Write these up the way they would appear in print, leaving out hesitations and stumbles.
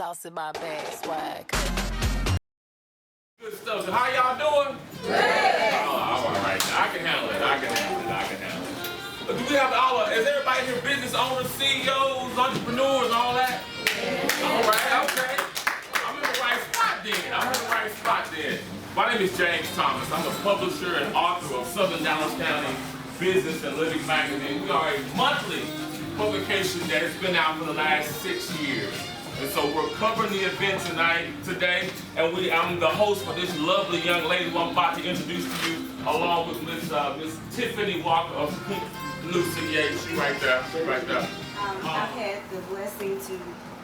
Sauce in my bag, swag. Good stuff. So how y'all doing? Great. Oh, all right. I can handle it. Do we have is everybody here business owners, CEOs, entrepreneurs, and all that? Yeah. All right, okay. I'm in the right spot then. My name is James Thomas. I'm a publisher and author of Southern Dallas County Business and Living Magazine. We are a monthly publication that has been out for the last 6 years. And so we're covering the event today, and I'm the host for this lovely young lady who I'm about to introduce to you, along with Miss Tiffany Walker of Lucy. Yeah, she right there. I've had the blessing to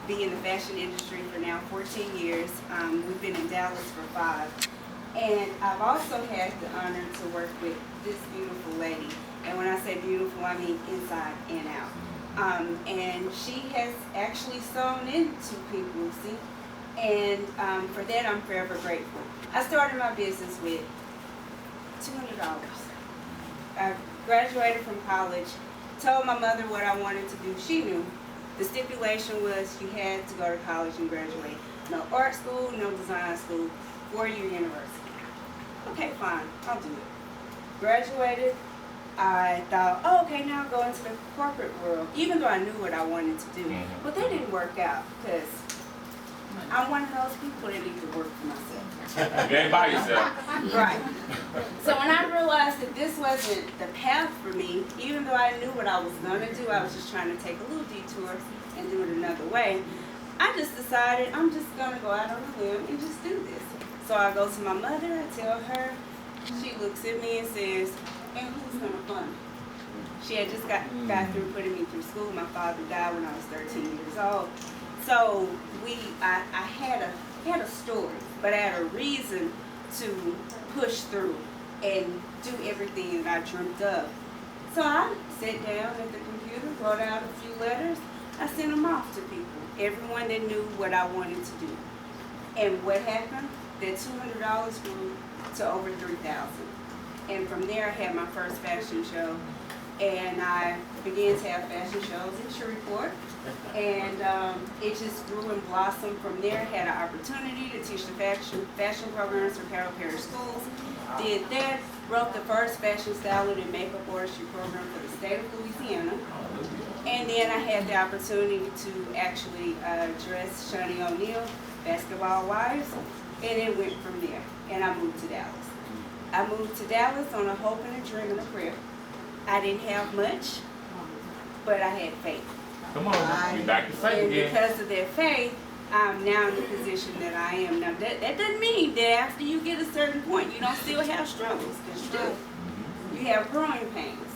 be in the fashion industry for now 14 years. We've been in Dallas for 5. And I've also had the honor to work with this beautiful lady. And when I say beautiful, I mean inside and out. And she has actually sewn into Pink Lucy, and for that I'm forever grateful. I started my business with $200. I graduated from college, told my mother what I wanted to do. She knew. The stipulation was you had to go to college and graduate. No art school, no design school, 4-year university. Okay, fine, I'll do it. Graduated. I thought, oh, okay, now I'll go into the corporate world, even though I knew what I wanted to do. But that didn't work out because I'm one of those people that need to work for myself. You ain't by yourself. Right. So when I realized that this wasn't the path for me, even though I knew what I was going to do, I was just trying to take a little detour and do it another way. I just decided I'm just going to go out on a limb and just do this. So I go to my mother, I tell her, she looks at me and says, and who's going to fund me? She had just got through putting me through school. My father died when I was 13 years old. So I had a story, but I had a reason to push through and do everything that I dreamt of. So I sat down at the computer, wrote out a few letters. I sent them off to people, everyone that knew what I wanted to do. And what happened? That $200 grew to over $3,000. And from there, I had my first fashion show, and I began to have fashion shows in Shreveport, and it just grew and blossomed from there. Had an opportunity to teach the fashion programs for Carroll Parish schools. Did that, wrote the first fashion styling and makeup artistry program for the state of Louisiana, and then I had the opportunity to actually dress Shawnee O'Neal, Basketball Wives, and it went from there, and I moved to Dallas. I moved to Dallas on a hope and a dream and a prayer. I didn't have much, but I had faith. Come on, we back to faith again. And because of that faith, I'm now in the position that I am now. That doesn't mean that after you get a certain point, you don't still have struggles, because you do. You have growing pains.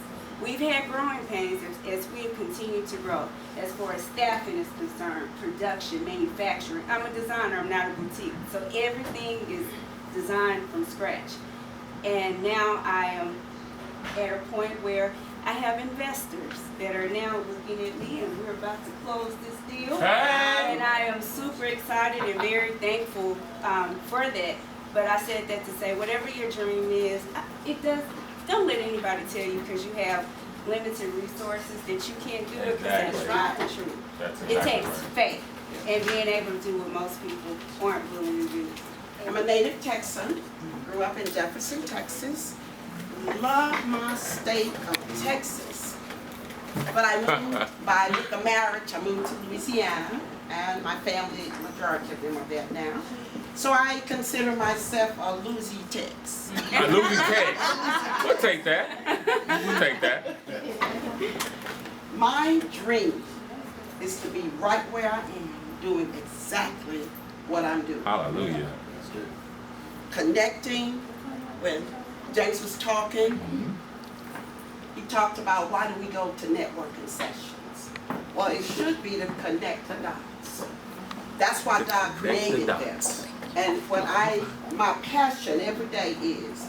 We've had growing pains as we continue to grow. As far as staffing is concerned, production, manufacturing. I'm a designer, I'm not a boutique. So everything is designed from scratch. And now I am at a point where I have investors that are now looking at me, and we're about to close this deal. Hey. And I am super excited and very thankful for that. But I said that to say, whatever your dream is, don't let anybody tell you because you have limited resources that you can't do it, because that's not the truth. It takes faith and being able to do what most people aren't willing to do. I'm a native Texan, grew up in Jefferson, Texas. Love my state of Texas. But I moved by look of marriage, I moved to Louisiana, and my family, majority of them are there now. So I consider myself a Lucy Tex. A Lucy Tex. We'll take that. We'll take that. My dream is to be right where I am, doing exactly what I'm doing. Hallelujah. Connecting. When James was talking, he talked about why do we go to networking sessions. Well, it should be to connect the dots. That's why God created them. And what my passion every day is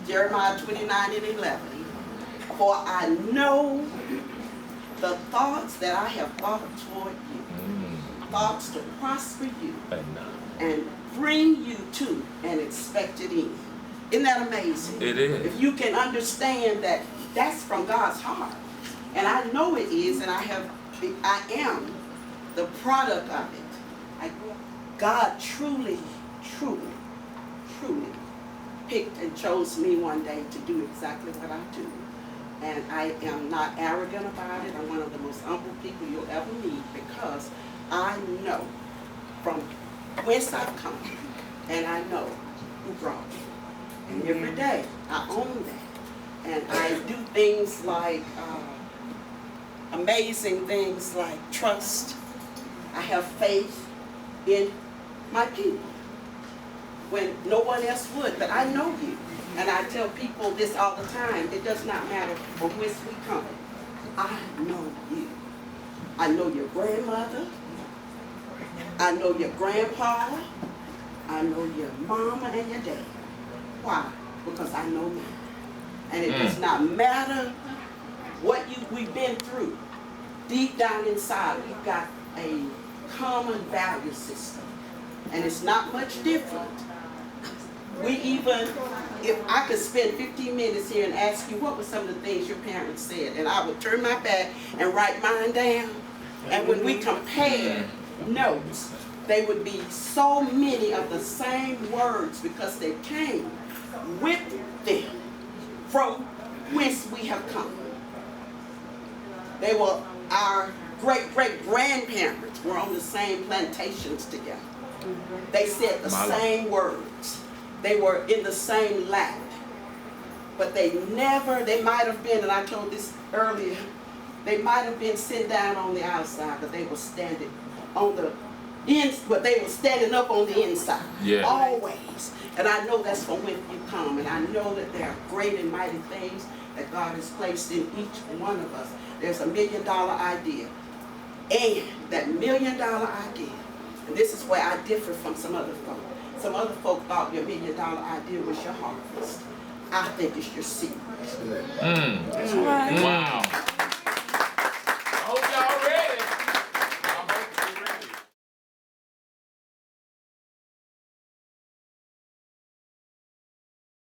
Jeremiah 29:11. For I know the thoughts that I have thought toward you, thoughts to prosper you and bring you to an expected end. Isn't that amazing? It is. If you can understand that that's from God's heart. And I know it is, and I am the product of it. God truly picked and chose me one day to do exactly what I do. And I am not arrogant about it. I'm one of the most humble people you'll ever meet because I know from whence I've come and I know who brought me. And every day I own that. And I do things like, amazing things like trust. I have faith in my people when no one else would, but I know you. And I tell people this all the time, it does not matter from whence we come. I know you. I know your grandmother. I know your grandpa. I know your mama and your dad. Why? Because I know me. And it does not matter what we've been through. Deep down inside, we've got a common value system. And it's not much different. If I could spend 15 minutes here and ask you what were some of the things your parents said, and I would turn my back and write mine down. And when we compare notes, they would be so many of the same words because they came with them from whence we have come. They were our great-great-grandparents were on the same plantations together. They said the same words. They were in the same lap. But they might have been, and I told this earlier, they might have been sitting down on the outside, but they were standing on the but they were standing up on the inside. Yeah. Always. And I know that's from whence you come. And I know that there are great and mighty things that God has placed in each one of us. There's $1 million idea. And that $1 million idea, and this is where I differ from some other folk. Some other folk thought your $1 million idea was your harvest. I think it's your seed. That's right. Wow.